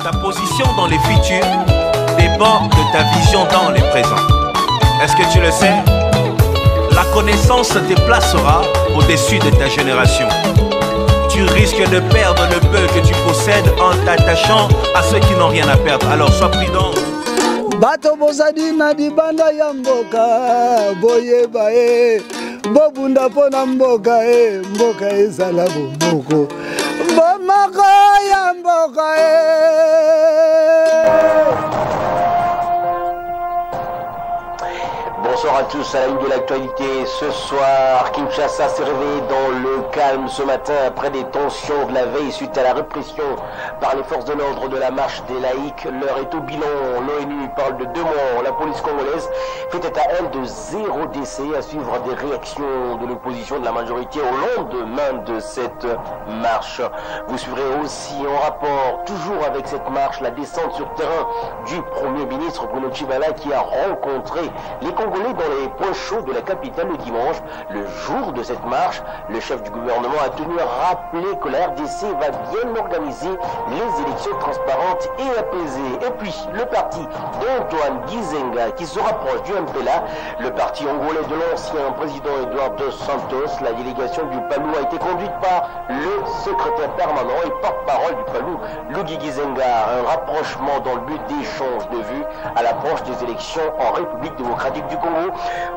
Ta position dans les futurs dépend de ta vision dans les présents. Est-ce que tu le sais? La connaissance te placera au-dessus de ta génération. Tu risques de perdre le peu que tu possèdes en t'attachant à ceux qui n'ont rien à perdre. Alors sois prudent. Bato bozadi na dibanda ya mboka boyeba bobunda pona mboka mboka ezala bomoko bomoko ya mboka Bonsoir à tous, à la une de l'actualité. Ce soir, Kinshasa s'est réveillé dans le calme ce matin après des tensions de la veille suite à la répression par les forces de l'ordre de la marche des laïcs. L'heure est au bilan. L'ONU parle de 2 morts. La police congolaise fait état, elle, de 0 décès, à suivre des réactions de l'opposition de la majorité au lendemain de cette marche. Vous suivrez aussi en rapport, toujours avec cette marche, la descente sur terrain du Premier ministre Bruno Tshibala qui a rencontré les Congolais dans les points chauds de la capitale le dimanche. Le jour de cette marche, le chef du gouvernement a tenu à rappeler que la RDC va bien organiser les élections transparentes et apaisées. Et puis, le parti d'Antoine Gizenga qui se rapproche du MPLA, le parti angolais de l'ancien président Eduardo Santos. La délégation du PALU a été conduite par le secrétaire permanent et porte-parole du PALU, Luigi Gizenga. Un rapprochement dans le but d'échange de vues à l'approche des élections en République démocratique du Congo.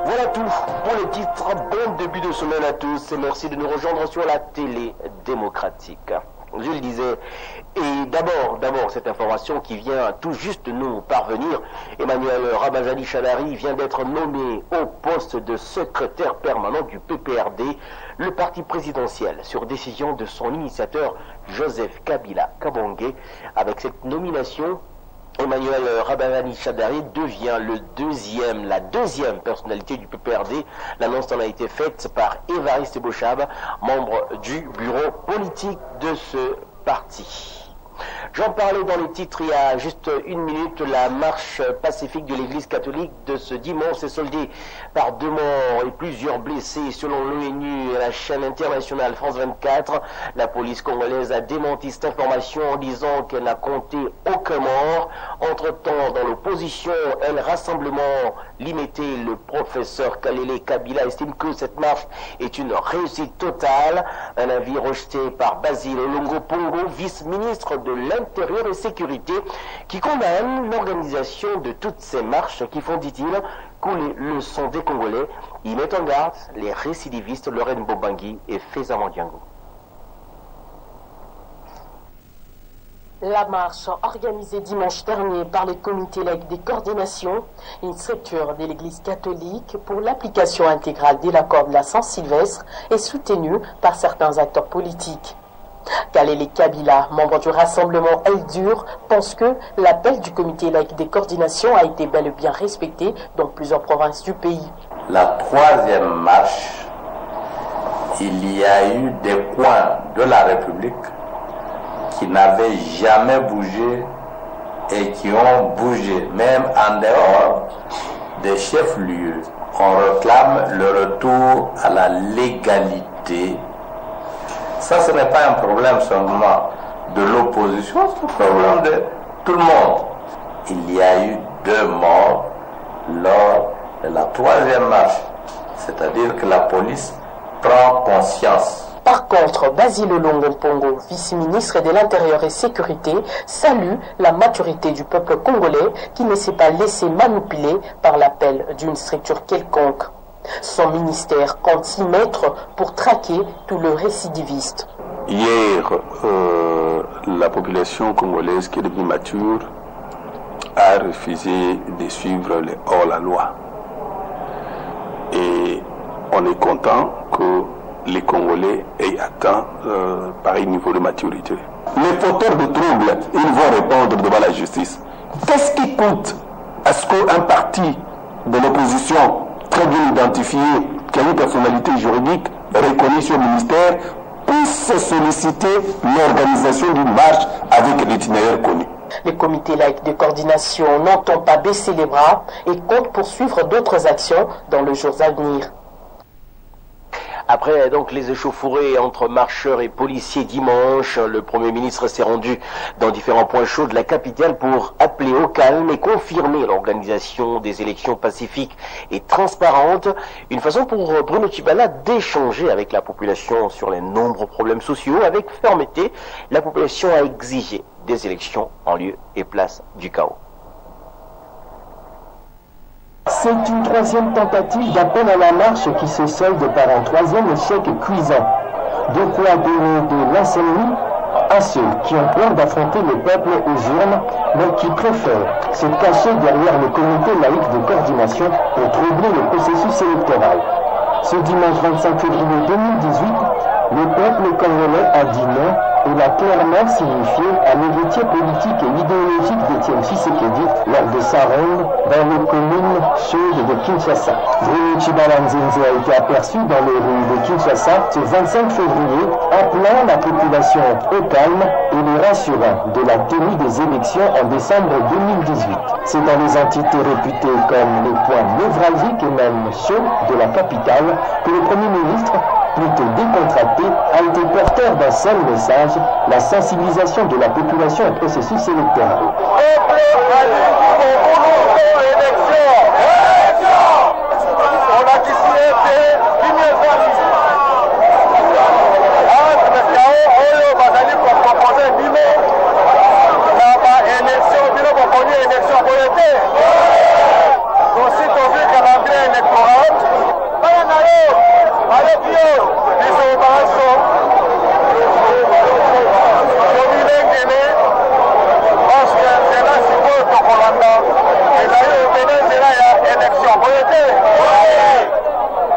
Voilà tout pour les titres. Bon début de semaine à tous et merci de nous rejoindre sur la télé démocratique. Je le disais, et d'abord cette information qui vient tout juste de nous parvenir. Emmanuel Ramazani Chadari vient d'être nommé au poste de secrétaire permanent du PPRD, le parti présidentiel, sur décision de son initiateur Joseph Kabila Kabange. Avec cette nomination, Emmanuel Ramazani Chadari devient la deuxième personnalité du PPRD. L'annonce en a été faite par Évariste Bochab, membre du bureau politique de ce parti. J'en parlais dans les titres il y a juste 1 minute. La marche pacifique de l'église catholique de ce dimanche s'est soldée par 2 morts et plusieurs blessés selon l'ONU et la chaîne internationale France 24. La police congolaise a démenti cette information en disant qu'elle n'a compté aucun mort. Entre-temps, dans l'opposition, Rassemblement limité, le professeur Kalele Kabila estime que cette marche est une réussite totale. Un avis rejeté par Basile Olongo Pongo, vice-ministre de l'Intérieur et Sécurité, qui condamne l'organisation de toutes ces marches qui font, dit-il, couler le sang des Congolais. Il met en garde les récidivistes Lorraine Bobangui et Feza Mandiango. La marche organisée dimanche dernier par le comité laïque des coordinations, une structure de l'Église catholique pour l'application intégrale de l'accord de la Saint-Sylvestre, est soutenue par certains acteurs politiques. Kalele Kabila, membre du rassemblement Eldur, pense que l'appel du comité laïque des coordinations a été bel et bien respecté dans plusieurs provinces du pays. La 3e marche, il y a eu des coins de la République qui n'avaient jamais bougé et qui ont bougé, même en dehors des chefs-lieux. On réclame le retour à la légalité. Ça, ce n'est pas un problème seulement de l'opposition, c'est un problème de tout le monde. Il y a eu 2 morts lors de la 3e marche, c'est-à-dire que la police prend conscience. Par contre, Basile Olongo Pongo, vice-ministre de l'Intérieur et Sécurité, salue la maturité du peuple congolais qui ne s'est pas laissé manipuler par l'appel d'une structure quelconque. Son ministère compte s'y mettre pour traquer tout le récidiviste. Hier, la population congolaise qui est devenue mature a refusé de suivre les hors-la-loi. Et on est content que les Congolais aient atteint pareil niveau de maturité. Les fauteurs de troubles, ils vont répondre devant la justice. Qu'est-ce qui coûte à ce qu'un parti de l'opposition très bien identifié, qui a une personnalité juridique reconnue sur le ministère, puisse solliciter l'organisation d'une marche avec l'itinéraire connu? Le comité laïque de coordination n'entend pas baisser les bras et compte poursuivre d'autres actions dans les jours à venir. Après donc les échauffourées entre marcheurs et policiers dimanche, le Premier ministre s'est rendu dans différents points chauds de la capitale pour appeler au calme et confirmer l'organisation des élections pacifiques et transparentes. Une façon pour Bruno Tshibala d'échanger avec la population sur les nombreux problèmes sociaux. Avec fermeté, la population a exigé des élections en lieu et place du chaos. C'est une troisième tentative d'appel à la marche qui se solde par un troisième échec cuisant. De quoi donner de l'insomnie à ceux qui ont peur d'affronter le peuple aux urnes, mais qui préfèrent se cacher derrière le comité laïque de coordination pour troubler le processus électoral. Ce dimanche 25 février 2018, le peuple congolais a dit non et l'a clairement signifié à l'héritier politique et idéologique d'Étienne Tshisekedi lors de sa ronde dans les communes chaudes de Kinshasa. Bruno Tshibala Nzenze a été aperçu dans les rues de Kinshasa ce 25 février, appelant la population au calme et les rassurant de la tenue des élections en décembre 2018. C'est dans les entités réputées comme les points névralgiques et même chauds de la capitale que le Premier ministre, plutôt décontracté, a été porteur d'un seul message, la sensibilisation de la population au processus électoral.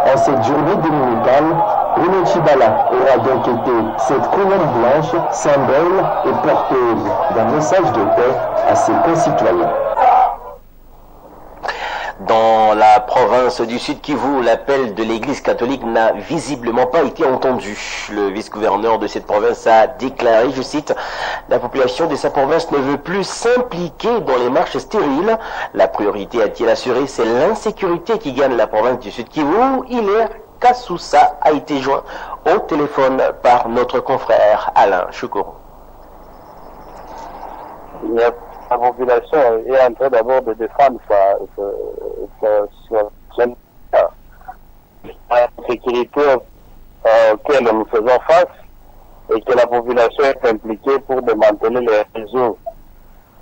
En cette journée dominicale, Bruno Tshibala aura donc été cette colonne blanche, symbole et porteuse d'un message de paix à ses concitoyens. Dans la province du Sud Kivu, l'appel de l'Église catholique n'a visiblement pas été entendu. Le vice-gouverneur de cette province a déclaré, je cite, « La population de sa province ne veut plus s'impliquer dans les marches stériles. La priorité, a-t-il assuré, c'est l'insécurité qui gagne la province du Sud Kivu. » Hilaire Kassoussa a été joint au téléphone par notre confrère Alain Choukoro. La population est en train d'abord de défendre la sécurité auquel nous faisons face et que la population est impliquée pour démanteler les réseaux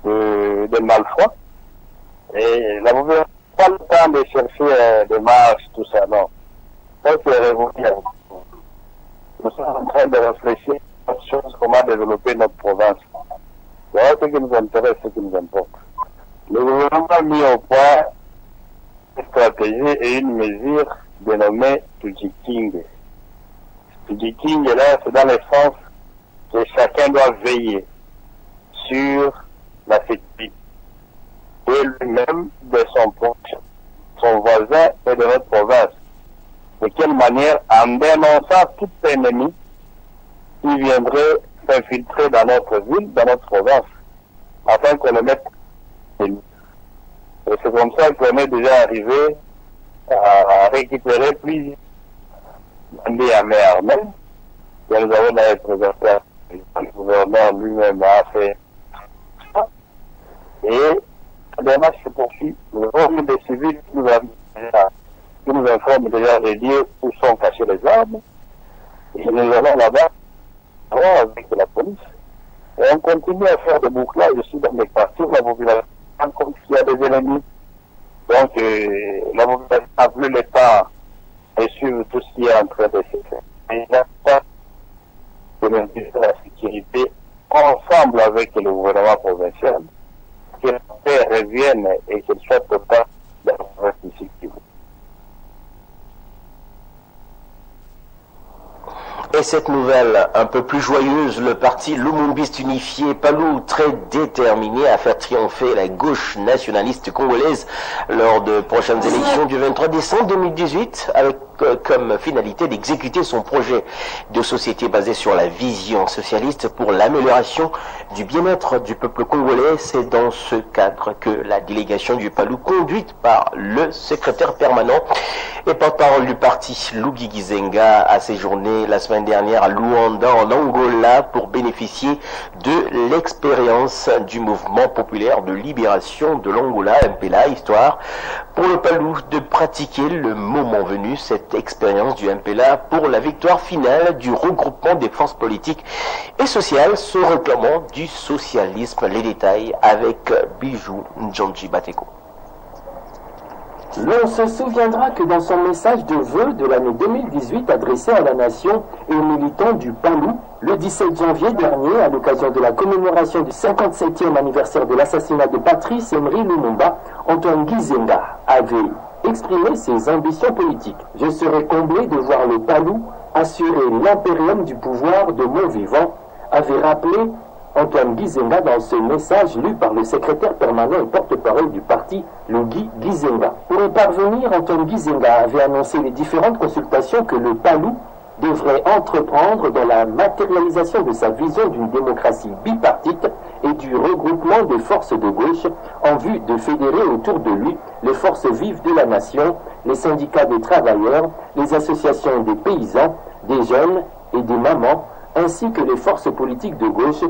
de malfrats. Et la population n'a pas le temps de chercher des marches, tout ça, non. Ça, c'est révolutionnaire. Nous sommes en train de réfléchir à autre chose, comment développer notre province. Voilà ce qui nous intéresse, ce qui nous importe. Le gouvernement a mis au point une stratégie et une mesure dénommée Tujiking. Tujiking, là, c'est dans le sens que chacun doit veiller sur la sécurité de lui-même, de son proche, son voisin et de notre province. De quelle manière, en dénonçant tout ennemi qui viendrait s'infiltrer dans notre ville, dans notre province, afin qu'on le mette. Et c'est comme ça qu'on est déjà arrivé à récupérer plusieurs bandits à main armée. Et nous avons d'ailleurs présenté le gouverneur lui-même a fait ça. Et la démarche se poursuit. Le gouvernement des civils qui nous informe déjà des lieux où sont cachées les armes. Et nous allons là-bas avec la police. Et on continue à faire des bouclages aussi dans les quartiers où la population rencontre qu'il y a des ennemis. Donc la population n'a plus le temps de suivre tout ce qui est en train de se faire. Et il y a pas de maintenir la sécurité ensemble avec le gouvernement provincial, que la paix revienne et qu'elle soit totale dans la province ici. Et cette nouvelle un peu plus joyeuse, le parti Lumumbiste unifié Palou, très déterminé à faire triompher la gauche nationaliste congolaise lors de prochaines élections du 23 décembre 2018, avec comme finalité d'exécuter son projet de société basé sur la vision socialiste pour l'amélioration du bien-être du peuple congolais. C'est dans ce cadre que la délégation du Palou, conduite par le secrétaire permanent et porte-parole du parti Luigi Gizenga, a séjourné la semaine dernière à Luanda en Angola pour bénéficier de l'expérience du mouvement populaire de libération de l'Angola, MPLA, histoire pour le Palou de pratiquer le moment venu cette expérience du MPLA pour la victoire finale du regroupement des forces politiques et sociales se réclamant du socialisme. Les détails avec Bijou Ndjonji Bateko. L'on se souviendra que dans son message de vœux de l'année 2018 adressé à la nation et aux militants du Palou, le 17 janvier dernier, à l'occasion de la commémoration du 57e anniversaire de l'assassinat de Patrice Emery Lumumba, Antoine Gizenga avait exprimé ses ambitions politiques. « Je serais comblé de voir le Palou assurer l'impérium du pouvoir de mon vivant », avait rappelé Antoine Gizenga dans ce message lu par le secrétaire permanent et porte-parole du parti, Luigi Gizenga. Pour y parvenir, Antoine Gizenga avait annoncé les différentes consultations que le Palou devrait entreprendre dans la matérialisation de sa vision d'une démocratie bipartite et du regroupement des forces de gauche en vue de fédérer autour de lui les forces vives de la nation, les syndicats des travailleurs, les associations des paysans, des jeunes et des mamans, ainsi que les forces politiques de gauche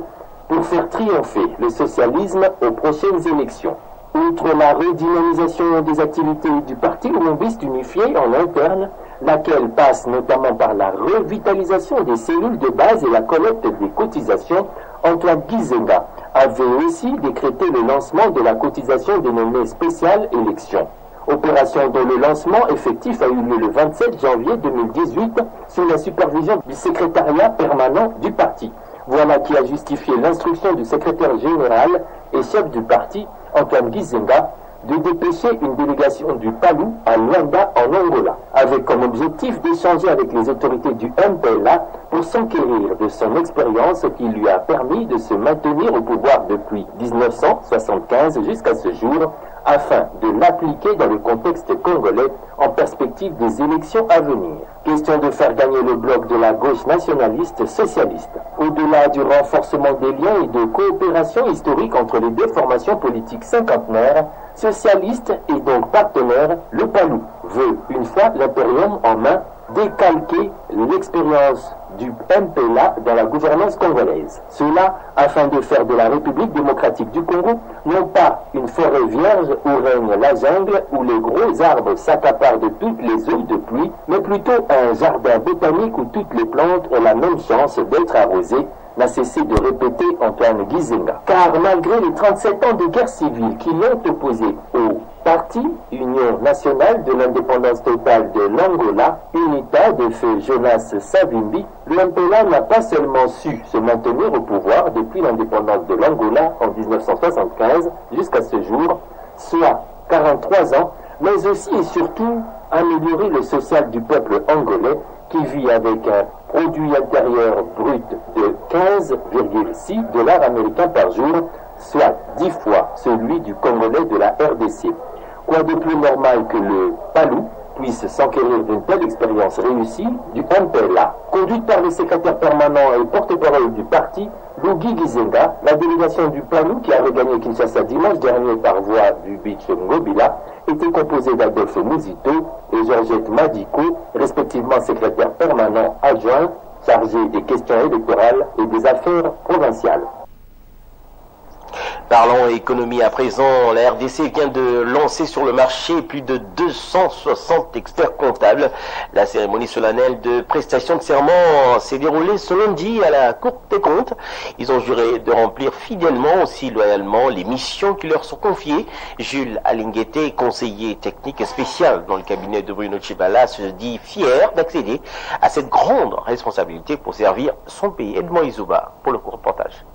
pour faire triompher le socialisme aux prochaines élections. Outre la redynamisation des activités du parti Lumumbiste unifié en interne, laquelle passe notamment par la revitalisation des cellules de base et la collecte des cotisations, Antoine Gizenga avait aussi décrété le lancement de la cotisation dénommée spéciale élection. Opération dont le lancement effectif a eu lieu le 27 janvier 2018 sous la supervision du secrétariat permanent du parti. Voilà qui a justifié l'instruction du secrétaire général et chef du parti, Antoine Gizenga, de dépêcher une délégation du Palou à Luanda en Angola, avec comme objectif d'échanger avec les autorités du MPLA pour s'enquérir de son expérience qui lui a permis de se maintenir au pouvoir depuis 1975 jusqu'à ce jour, afin de l'appliquer dans le contexte congolais en perspective des élections à venir. Question de faire gagner le bloc de la gauche nationaliste socialiste. Au-delà du renforcement des liens et de coopération historique entre les deux formations politiques cinquantenaires, socialistes et donc partenaires, le Palou veut, une fois l'impérium en main, décalquer l'expérience du MPLA dans la gouvernance congolaise. Cela afin de faire de la République démocratique du Congo non pas une forêt vierge où règne la jungle, où les gros arbres s'accaparent de toutes les eaux de pluie, mais plutôt un jardin botanique où toutes les plantes ont la même chance d'être arrosées, n'a cessé de répéter Antoine Gizenga. Car malgré les 37 ans de guerre civile qui l'ont opposé au parti Union nationale de l'indépendance totale de l'Angola, UNITA de feu Jonas Savimbi, le MPLA n'a pas seulement su se maintenir au pouvoir depuis l'indépendance de l'Angola en 1975 jusqu'à ce jour, soit 43 ans, mais aussi et surtout améliorer le social du peuple angolais qui vit avec un produit intérieur brut de 15,6 $ américains par jour, soit 10 fois celui du Congolais de la RDC. Quoi de plus normal que le Palou puisse s'enquérir d'une telle expérience réussie du MPLA. Conduite par le secrétaire permanent et porte-parole du parti, Luigi Gizenga, la délégation du Palou qui avait gagné Kinshasa dimanche dernier par voie du Beach Ngobila était composée d'Adolphe Mouzito et Georgette Madiko, respectivement secrétaire permanent adjoint chargé des questions électorales et des affaires provinciales. Parlons économie à présent. La RDC vient de lancer sur le marché plus de 260 experts comptables. La cérémonie solennelle de prestation de serment s'est déroulée ce lundi à la Cour des comptes. Ils ont juré de remplir fidèlement, aussi loyalement, les missions qui leur sont confiées. Jules Alinguete, conseiller technique et spécial dans le cabinet de Bruno Tshibala, se dit fier d'accéder à cette grande responsabilité pour servir son pays. Edmond Izouba pour le reportage.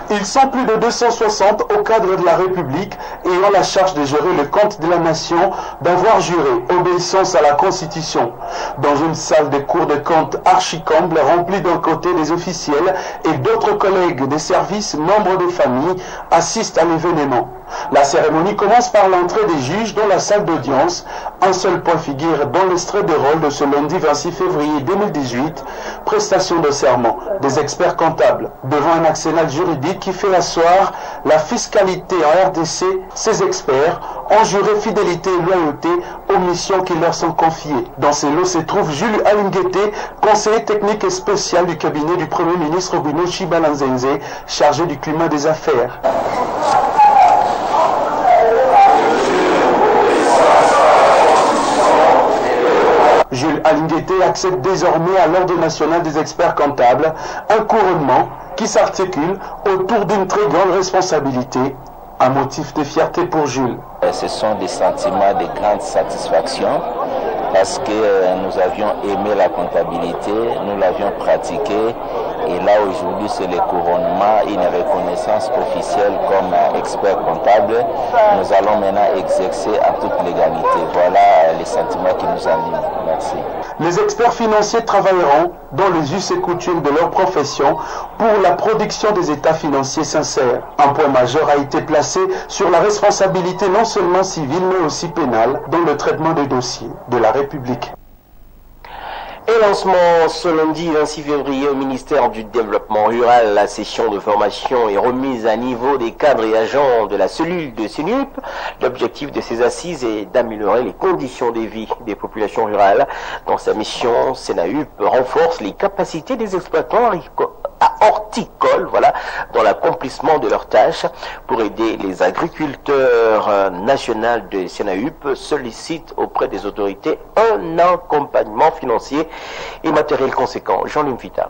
Ils sont plus de 260 au cadre de la République ayant la charge de gérer le compte de la nation, d'avoir juré obéissance à la Constitution. Dans une salle de cours de compte archi-comble remplie d'un côté des officiels et d'autres collègues des services, membres des familles, assistent à l'événement. La cérémonie commence par l'entrée des juges dans la salle d'audience. Un seul point figure dans l'extrait de rôle de ce lundi 26 février 2018, prestation de serment des experts comptables devant un arsenal juridique qui fait asseoir la fiscalité en RDC. Ces experts ont juré fidélité et loyauté aux missions qui leur sont confiées. Dans ces lots se trouve Jules Alinguete, conseiller technique et spécial du cabinet du Premier ministre Bruno Chibalanzenze, chargé du climat des affaires. Jules Alinguete accède désormais à l'Ordre national des experts comptables, un couronnement qui s'articule autour d'une très grande responsabilité, un motif de fierté pour Jules. Ce sont des sentiments de grande satisfaction parce que nous avions aimé la comptabilité, nous l'avions pratiquée et là aujourd'hui c'est le couronnement, une reconnaissance officielle comme expert comptable. Nous allons maintenant exercer en toute légalité. Voilà les sentiments qui nous animent. Merci. Les experts financiers travailleront dans les us et coutumes de leur profession pour la production des états financiers sincères. Un point majeur a été placé sur la responsabilité non seulement civile mais aussi pénale dans le traitement des dossiers de la République. Et lancement ce lundi 26 février au ministère du Développement Rural, la session de formation et remise à niveau des cadres et agents de la cellule de CNUP. L'objectif de ces assises est d'améliorer les conditions de vie des populations rurales. Dans sa mission, CNAUP renforce les capacités des exploitants horticoles, dans l'accomplissement de leurs tâches. Pour aider les agriculteurs nationaux de CNAUP, sollicite auprès des autorités un accompagnement financier et matériel conséquent. Jean-Luc Vita.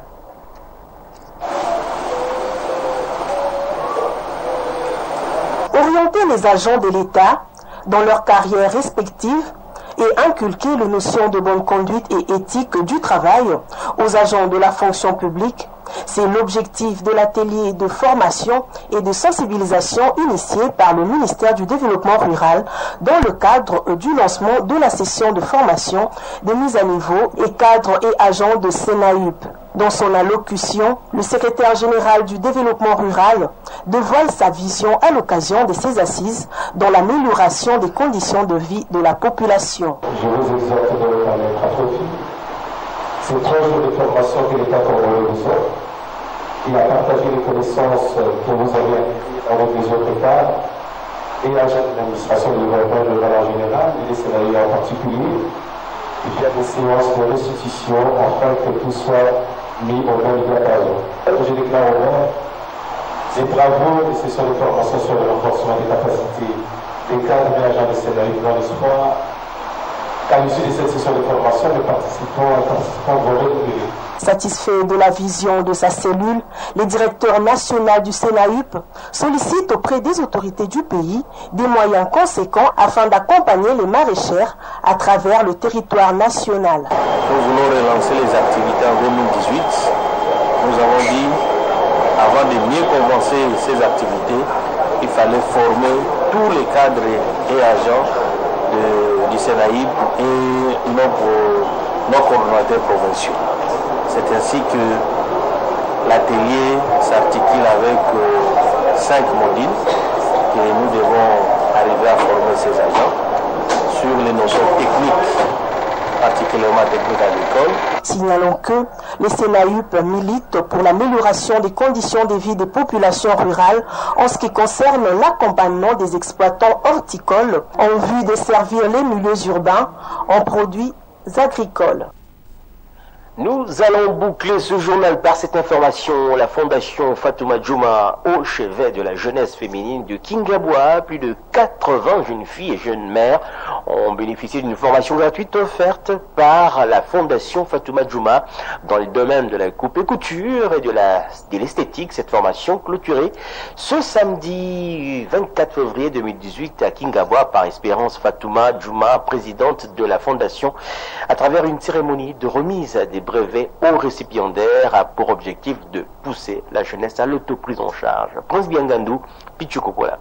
Orienter les agents de l'État dans leurs carrières respectives et inculquer les notions de bonne conduite et éthique du travail aux agents de la fonction publique, c'est l'objectif de l'atelier de formation et de sensibilisation initié par le ministère du Développement Rural dans le cadre du lancement de la session de formation de mise à niveau et cadres et agents de CNAUP. Dans son allocution, le secrétaire général du Développement Rural dévoile sa vision à l'occasion de ces assises dans l'amélioration des conditions de vie de la population. Je vous exhorte de le permettre à profit. C'est 3 jours de formation que l'État congolais nous offre. Il a partagé les connaissances que vous avez acquises avec les autres cadres et agents de l'administration du développement rural en général, et les CNAUP en particulier. Il y a des séances de restitution afin que tout soit mis au même diapason. Je déclare au maire ces travaux et sessions de formation sur le renforcement des capacités des cadres et agents de CNAUP dans l'espoir qu'à l'issue de cette session de formation, les participants vont renouveler. Satisfait de la vision de sa cellule, le directeur national du CNAUP sollicite auprès des autorités du pays des moyens conséquents afin d'accompagner les maraîchères à travers le territoire national. Nous voulons relancer les activités en 2018. Nous avons dit, avant de mieux commencer ces activités, il fallait former tous les cadres et agents du CNAUP et nos coordonnateurs provinciaux. C'est ainsi que l'atelier s'articule avec 5 modules que nous devons arriver à former ces agents sur les notions techniques, particulièrement techniques agricoles. Signalons que les CNAUP militent pour l'amélioration des conditions de vie des populations rurales en ce qui concerne l'accompagnement des exploitants horticoles en vue de servir les milieux urbains en produits agricoles. Nous allons boucler ce journal par cette information. La fondation Fatouma Djouma, au chevet de la jeunesse féminine de Kingabwa, plus de 80 jeunes filles et jeunes mères ont bénéficié d'une formation gratuite offerte par la fondation Fatouma Djouma dans le domaine de la coupe et couture et de l'esthétique. Cette formation clôturée ce samedi 24 février 2018 à Kingabwa par Espérance Fatouma Djouma, présidente de la fondation, à travers une cérémonie de remise des des brevets aux récipiendaires a pour objectif de pousser la jeunesse à l'autoprise en charge. Prince Biangandou, Pichukopola.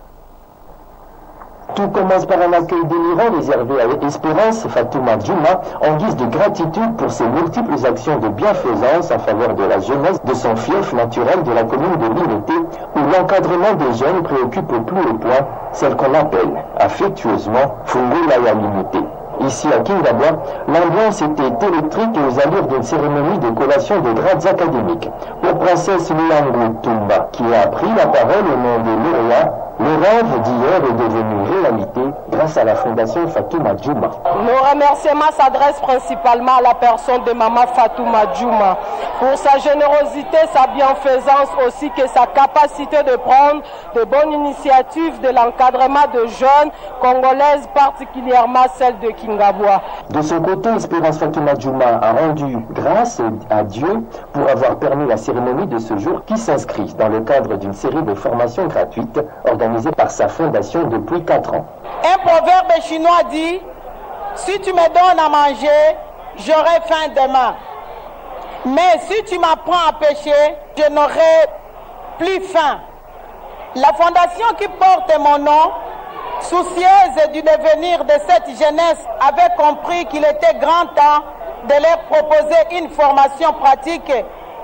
Tout commence par un accueil délirant réservé à Espérance Fatouma Djouma en guise de gratitude pour ses multiples actions de bienfaisance en faveur de la jeunesse de son fief naturel de la commune de Limité, où l'encadrement des jeunes préoccupe au plus haut point celle qu'on appelle affectueusement Fungulaya Limité. Ici à Kingabwa, l'ambiance était électrique et aux allures d'une cérémonie de collation de grades académiques. Pour Princesse Luangu Tumba, qui a pris la parole au nom des lauréats, le rêve d'hier est devenu réalité grâce à la fondation Fatouma Djouma. Nos remerciements s'adressent principalement à la personne de Maman Fatouma Djouma pour sa générosité, sa bienfaisance aussi que sa capacité de prendre de bonnes initiatives de l'encadrement de jeunes congolaises, particulièrement celles de Kingabwa. De son côté, Espérance Fatouma Djouma a rendu grâce à Dieu pour avoir permis la cérémonie de ce jour qui s'inscrit dans le cadre d'une série de formations gratuites organisées par sa fondation depuis 4 ans. Un proverbe chinois dit: si tu me donnes à manger, j'aurai faim demain. Mais si tu m'apprends à pêcher, je n'aurai plus faim. La fondation qui porte mon nom, soucieuse du devenir de cette jeunesse, avait compris qu'il était grand temps de leur proposer une formation pratique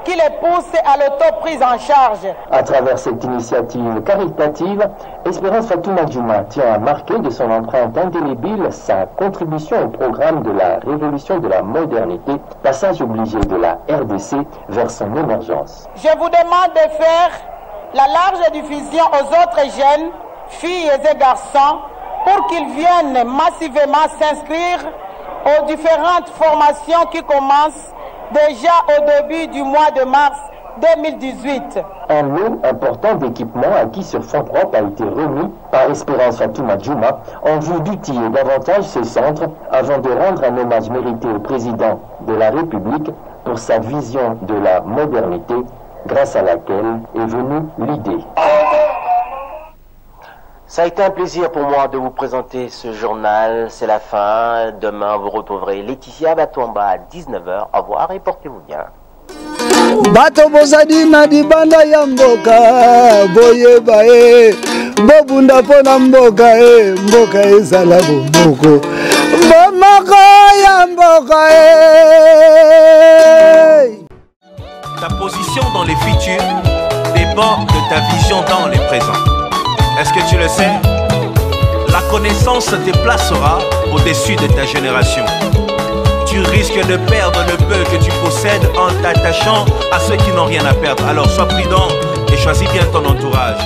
qui les pousse à l'autoprise en charge. À travers cette initiative caritative, Espérance Fatouma Djouma tient à marquer de son empreinte indélébile sa contribution au programme de la révolution de la modernité, passage obligé de la RDC vers son émergence. Je vous demande de faire la large diffusion aux autres jeunes, filles et garçons, pour qu'ils viennent massivement s'inscrire aux différentes formations qui commencent déjà au début du mois de mars 2018. Un lot important d'équipements acquis sur fonds propres a été remis par Espérance Fatouma Djouma en vue d'outiller davantage ce centre avant de rendre un hommage mérité au président de la République pour sa vision de la modernité grâce à laquelle est venue l'idée. Ça a été un plaisir pour moi de vous présenter ce journal. C'est la fin. Demain, vous retrouverez Laetitia Batouamba à 19h. Au revoir et portez-vous bien. Bato bozadi na dibanda ya mboka boyeba bobunda pona mboka mboka ezala bomoko bomoko ya mboka Ta position dans les futurs dépend de ta vision dans les présents. Est-ce que tu le sais? La connaissance te placera au-dessus de ta génération. Tu risques de perdre le peu que tu possèdes en t'attachant à ceux qui n'ont rien à perdre. Alors sois prudent et choisis bien ton entourage.